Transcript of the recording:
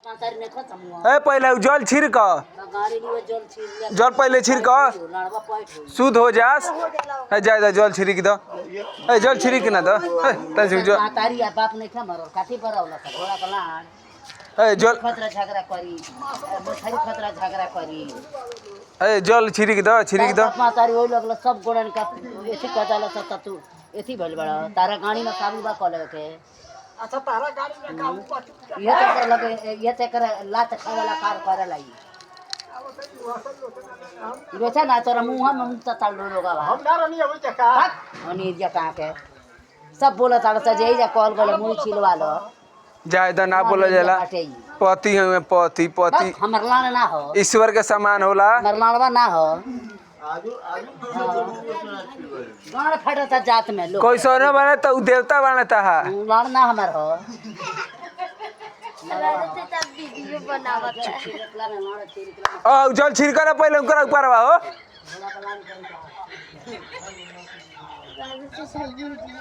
ए पहले जल छिड़क जल पहले छिड़क शुद्ध हो जास जाए जल छिड़क दो जल छिड़क ना दो जल जल छिड़क दो सब गोड़न का एथी कदाला त तू एथी भइल बड़ा तारा गाड़ी में काबू बा कले के अच्छा तारा गाड़ी में काबू बा ये तो कर लगे ये ते कर लात खावाला कार करे लाई रोचा ना तोरा मुंह में मुंह त ताल लोगा हम ना रनी होई त का अनि जे का के सब बोला ताड़ त जेई जा कॉल गले मुंह छिलवा लो जायदा ना बोला जाला पति हमें पति पति हमर लान ना हो ईश्वर के समान होला हमर लानवा ना हो आजू गाड़ फटता जात में लोग कोई सोना बने तो देवता बनता है लान ना हमर हो वीडियो बनावत जल छिड़का ना पहले उनका ऊपर हो